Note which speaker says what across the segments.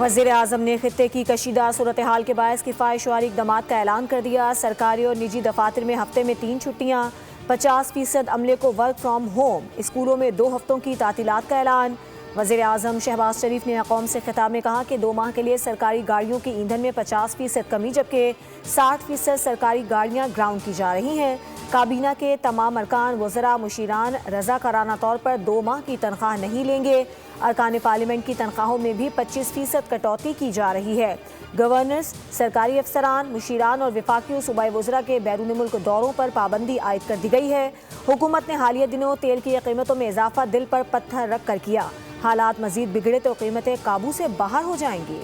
Speaker 1: वज़ीर-ए-आज़म ने खित्ते की कशीदा सूरत हाल के बायस किफ़ायतशुमारी इक़दामात का ऐलान कर दिया। सरकारी और निजी दफातर में हफ्ते में 3 छुट्टियाँ, 50% अमले को वर्क फ्राम होम, स्कूलों में 2 हफ्तों की तातीलात का ऐलान। वज़ीर-ए-आज़म शहबाज शरीफ ने कौम से खिताब में कहा कि 2 माह के लिए सरकारी गाड़ियों की ईंधन में 50% कमी, जबकि 60% सरकारी गाड़ियाँ ग्राउंड की जा रही हैं। काबीना के तमाम अरकान, वज़रा, मुशीरान रज़ाकाराना तौर पर 2 माह की तनख्वाह नहीं लेंगे। अरकान पार्लियामेंट की तनख्वाहों में भी 25% कटौती की जा रही है। गवर्नर्स, सरकारी अफसरान, मुशीरान और वफाकी सूबाई वज़रा के बैरून मुल्क दौरों पर पाबंदी आयद कर दी गई है। हुकूमत ने हालिया दिनों तेल की कीमतों में इजाफा दिल पर पत्थर रख कर किया। हालात मजीद बिगड़े तो कीमतें काबू से बाहर हो जाएंगी।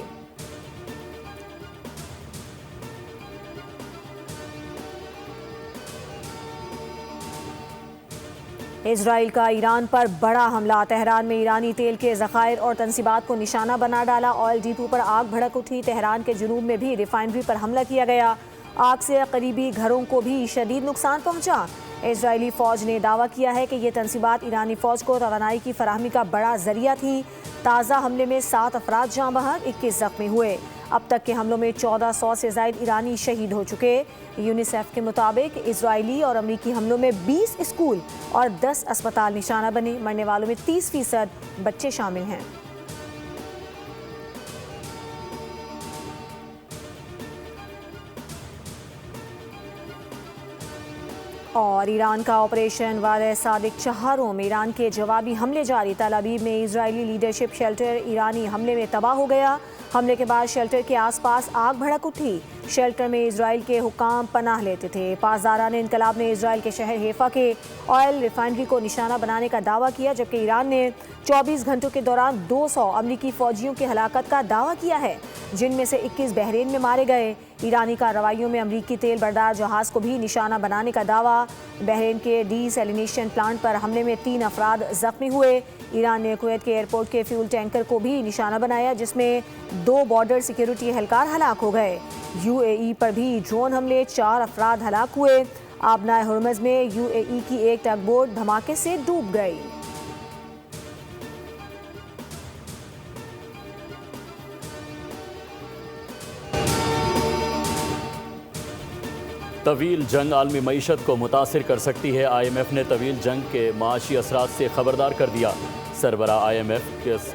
Speaker 1: इजराइल का ईरान पर बड़ा हमला। तेहरान में ईरानी तेल के ज़खायर और तनसीबात को निशाना बना डाला। ऑयल डिपो पर आग भड़क उठी। तेहरान के जुनूब में भी रिफाइनरी पर हमला किया गया। आग से करीबी घरों को भी शदीद नुकसान पहुंचा। इजरायली फ़ौज ने दावा किया है कि ये तनसीबात ईरानी फ़ौज को तवानाई की फराहमी का बड़ा जरिया थी। ताज़ा हमले में 7 अफराद जाँ बहक, 21 ज़ख्मी हुए। अब तक के हमलों में 1400 से ज़ायद ईरानी शहीद हो चुके। यूनिसेफ के मुताबिक इजरायली और अमरीकी हमलों में 20 स्कूल और 10 अस्पताल निशाना बने। मरने वालों में 30% बच्चे शामिल हैं। और ईरान का ऑपरेशन वाले सादिक शहरों में ईरान के जवाबी हमले जारी। तल अवीव में इजरायली लीडरशिप शेल्टर ईरानी हमले में तबाह हो गया। हमले के बाद शेल्टर के आसपास आग भड़क उठी। शेल्टर में इजराइल के हुकाम पनाह लेते थे। पासदारान इनकलाब ने इजराइल के शहर हैफा के ऑयल रिफाइनरी को निशाना बनाने का दावा किया, जबकि ईरान ने 24 घंटों के दौरान 200 अमरीकी फौजियों की हलाकत का दावा किया है, जिनमें से 21 बहरीन में मारे गए। ईरानी कार्रवाइयों में अमरीकी तेल बरदार जहाज़ को भी निशाना बनाने का दावा। बहरीन के डीसैलिनेशन प्लांट पर हमले में 3 अफराद जख्मी हुए। ईरान ने कुवैत के एयरपोर्ट के फ्यूल टैंकर को भी निशाना बनाया, जिसमें 2 बॉर्डर सिक्योरिटी एहलकार हलाक हो गए। यूएई पर भी ड्रोन हमले, 4 अफराद हलाक हुए। आबनाए हुर्मज़ में यूएई की एक टगबोट धमाके से डूब गई।
Speaker 2: तवील जंग आलमी मईशत को मुतासिर कर सकती है। IMF ने तवील जंग के माशी असरात से खबरदार कर दिया। सरबरा IMF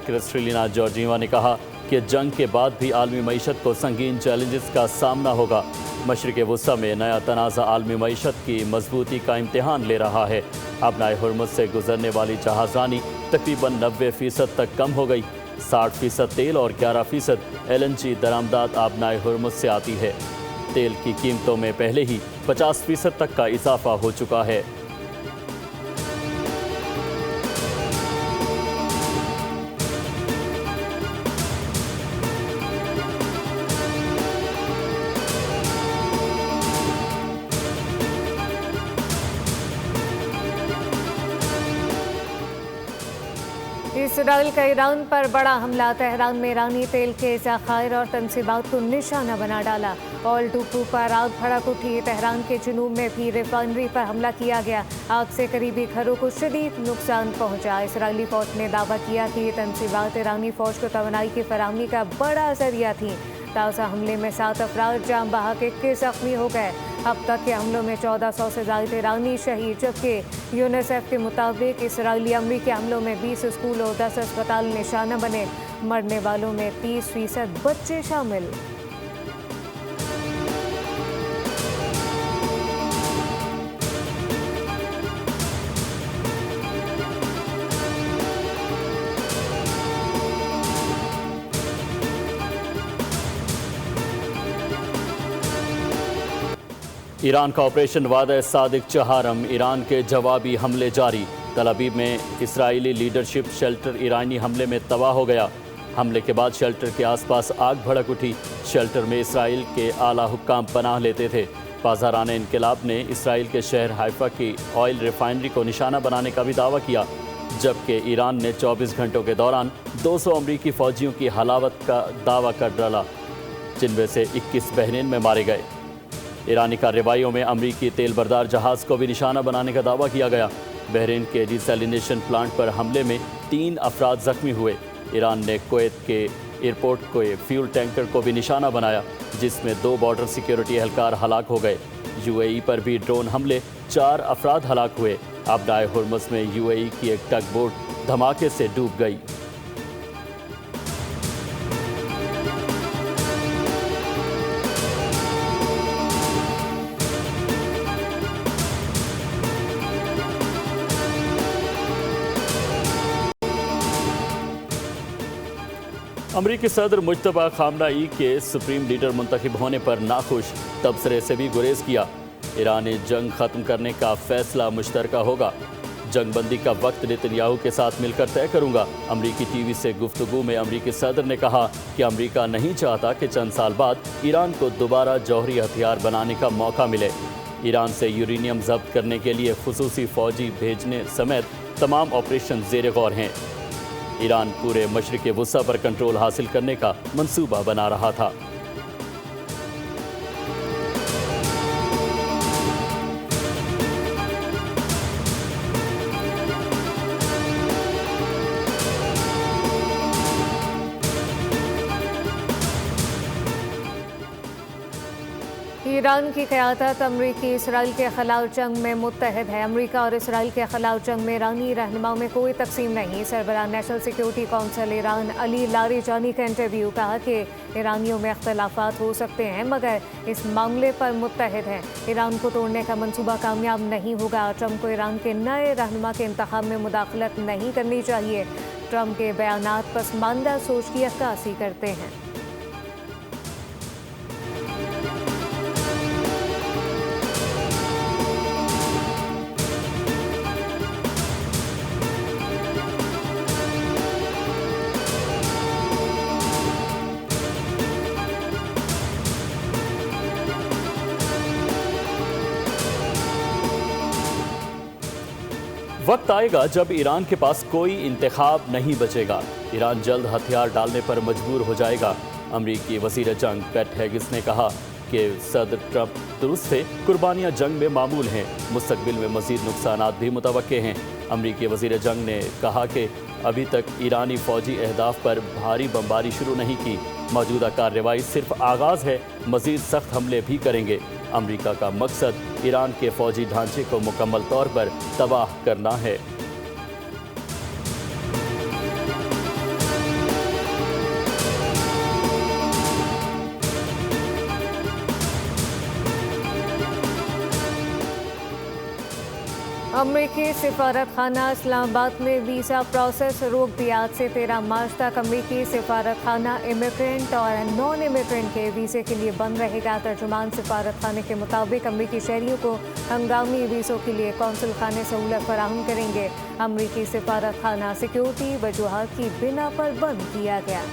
Speaker 2: क्रिस्टलिना जॉर्जीवा ने कहा कि जंग के बाद भी आलमी मईशत को संगीन चैलेंजेस का सामना होगा। मशरिक़ वुस्ता में नया तनाज़ा आलमी मईशत की मजबूती का इम्तिहान ले रहा है। आबनाए हुर्मुज़ से गुजरने वाली जहाज़रानी तकरीबन 90% तक कम हो गई। 60% तेल और 11% LNG दरामदात आबनाए हुर्मुज़ से आती है। तेल की कीमतों में पहले ही 50% तक का इजाफा हो चुका है।
Speaker 3: इसराइल का ईरान पर बड़ा हमला। तेहरान में ईरानी तेल के ज़खायर और तनसीबात को निशाना बना डाला। ऑयल डिपो पर आग भड़क उठी। तेहरान के जुनूब में भी रिफाइनरी पर हमला किया गया। आग से करीबी घरों को शदीद नुकसान पहुंचा। इसराइली फ़ौज ने दावा किया कि ये तनसीबात ईरानी फ़ौज को तवानाई की फराहमी का बड़ा जरिया थी। ताज़ा हमले में 7 अफराद जाँ बहक, 21 ज़ख्मी हो गए। अब तक के हमलों में 1400 से ज़ायद ईरानी शहीद, जबकि यूनिसेफ के मुताबिक इसराइली अमरीकी हमलों में 20 स्कूल और 10 अस्पताल निशाना बने। मरने वालों में 30% बच्चे शामिल।
Speaker 2: ईरान का ऑपरेशन वादा सादिक चहारम, ईरान के जवाबी हमले जारी। तल अवीव में इसराइली लीडरशिप शेल्टर ईरानी हमले में तबाह हो गया। हमले के बाद शेल्टर के आसपास आग भड़क उठी। शेल्टर में इसराइल के आला हुक्काम पनाह लेते थे। पासदारान इनकलाब ने इसराइल के शहर हैफा की ऑयल रिफाइनरी को निशाना बनाने का भी दावा किया, जबकि ईरान ने 24 घंटों के दौरान 200 अमरीकी फ़ौजियों की हलावत का दावा कर डाला, जिनमें से 21 बहरीन में मारे गए। ईरानी कार्रवाइयों में अमरीकी तेल बरदार जहाज़ को भी निशाना बनाने का दावा किया गया। बहरीन के डिसैलिनेशन प्लांट पर हमले में 3 अफराद जख्मी हुए। ईरान ने कुवैत के एयरपोर्ट के फ्यूल टैंकर को भी निशाना बनाया, जिसमें 2 बॉर्डर सिक्योरिटी एहलकार हलाक हो गए। यूएई पर भी ड्रोन हमले, 4 अफराद हलाक हुए। आबदाए हुर्मुज़ में यूएई की एक टग बोट धमाके से डूब गई। अमरीकी सदर मुज्तबा खामनाई के सुप्रीम लीडर मुंतखब होने पर नाखुश, तबसरे से भी गुरेज किया। ईरानी जंग खत्म करने का फैसला मुश्तरका होगा। जंगबंदी का वक्त नेतन्याहू के साथ मिलकर तय करूंगा। अमरीकी टीवी से गुफ्तगू में अमरीकी सदर ने कहा कि अमरीका नहीं चाहता कि चंद साल बाद ईरान को दोबारा जौहरी हथियार बनाने का मौका मिले। ईरान से यूरेनियम जब्त करने के लिए खुसूसी फौजी भेजने समेत तमाम ऑपरेशन ज़ेर गौर हैं। ईरान पूरे मशरिक़ वुस्ता पर कंट्रोल हासिल करने का मंसूबा बना रहा था।
Speaker 3: ईरान की क़यादत अमरीकी इसराइल के खिलाफ जंग में मुत्तहद है। अमरीका और इसराइल के खिलाफ जंग में ईरानी रहनुमाओं में कोई तकसीम नहीं। सरबराह national security council Iran Ali Larijani का इंटरव्यू, कहा कि ईरानियों में अख्तलाफात हो सकते हैं मगर इस मामले पर मुत्तहद हैं। ईरान को तोड़ने का मंसूबा कामयाब नहीं होगा। ट्रंप को ईरान के नए रहनुमा के इंतखाब में मुदाखलत नहीं करनी चाहिए। ट्रंप के बयानात पसमानदा सोच की अक्कासी करते हैं।
Speaker 2: वक्त आएगा जब ईरान के पास कोई इंतखाब नहीं बचेगा। ईरान जल्द हथियार डालने पर मजबूर हो जाएगा। अमरीकी वज़ीर जंग पैट हेगिस ने कहा कि सदर ट्रंप दुरुस्त थे, कुर्बानियाँ जंग में मामूल हैं, मुस्तकबिल में मज़ीद नुकसानात भी मुतवक्के हैं। अमरीकी वज़ीर जंग ने कहा कि अभी तक ईरानी फ़ौजी अहदाफ पर भारी बमबारी शुरू नहीं की। मौजूदा कार्रवाई सिर्फ आगाज़ है, मज़ीद सख्त हमले भी करेंगे। अमरीका का मकसद ईरान के फ़ौजी ढांचे को मुकम्मल तौर पर तबाह करना है।
Speaker 3: अमरीकी सिफारत खाना इस्लामाबाद ने वीज़ा प्रोसेस रोक दिया। आज से 13 मार्च तक अमरीकी सिफारत खाना इमिग्रेंट और नॉन इमिग्रेंट के वीज़े के लिए बंद रहेगा। तर्जुमान सिफारत खाने के मुताबिक अमरीकी शहरियों को हंगामी वीज़ों के लिए कौंसल खाने सहूलत फराहम करेंगे। अमरीकी सिफारत खाना सिक्योरिटी वजूहात की बिना पर बंद किया गया।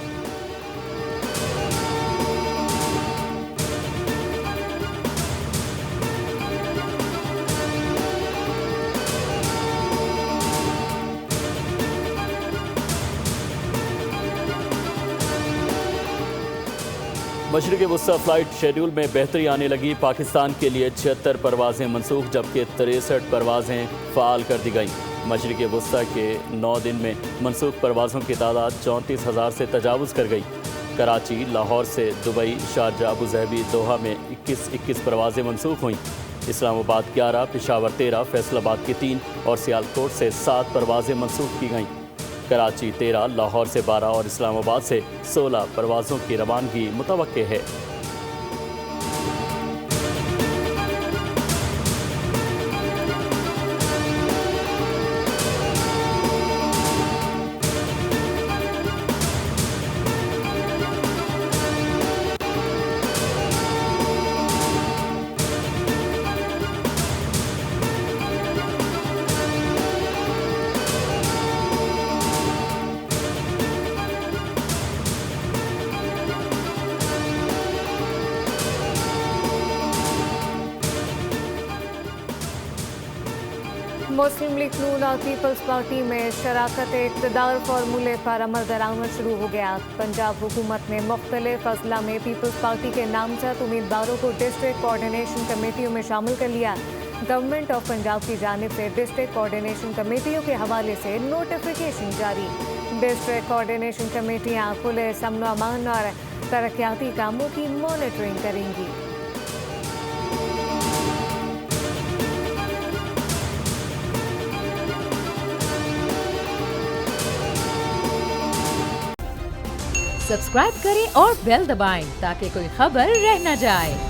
Speaker 2: मशरिक़ वुस्ता फ़्लाइट शेड्यूल में बेहतरी आने लगी। पाकिस्तान के लिए 76 परवाज़ें मनसूख, जबकि 63 परवाज़ें फ़ाल कर दी गईं। मशरिक़ वुस्ता के 9 दिन में मनसूख परवाज़ों की तादाद 34,000 से तजावुज़ कर गई। कराची, लाहौर से दुबई, शारजा, अबूज़हबी, दोहा में 21 परवाज़ें मनसूख हुईं। इस्लामाबाद 11, पेशावर 13, फैसलाबाद की 3 और सियालकोट से 7 परवाज़ें मनसूख की गईं। कराची 13, लाहौर से 12 और इस्लामाबाद से 16 परवाज़ों की रवानगी मुतवक्के है।
Speaker 3: मुस्लिम लीग नून और पीपल्स पार्टी में शराकत इक़्तिदार फार्मूले पर अमल दरामद शुरू हो गया। पंजाब हुकूमत ने मुख्तलिफ अजला में पीपल्स पार्टी के नामजद उम्मीदवारों को डिस्ट्रिक्ट कोऑर्डिनेशन कमेटियों में शामिल कर लिया। गवर्नमेंट ऑफ पंजाब की जानिब से डिस्ट्रिक्ट कोऑर्डिनेशन कमेटियों के हवाले से नोटिफिकेशन जारी। डिस्ट्रिक्ट कोऑर्डिनेशन कमेटियां पुलिस, अमन अमान और तरक्याती कामों की मॉनिटरिंग करेंगी।
Speaker 4: सब्सक्राइब करें और बेल दबाएं ताकि कोई खबर रह न जाए।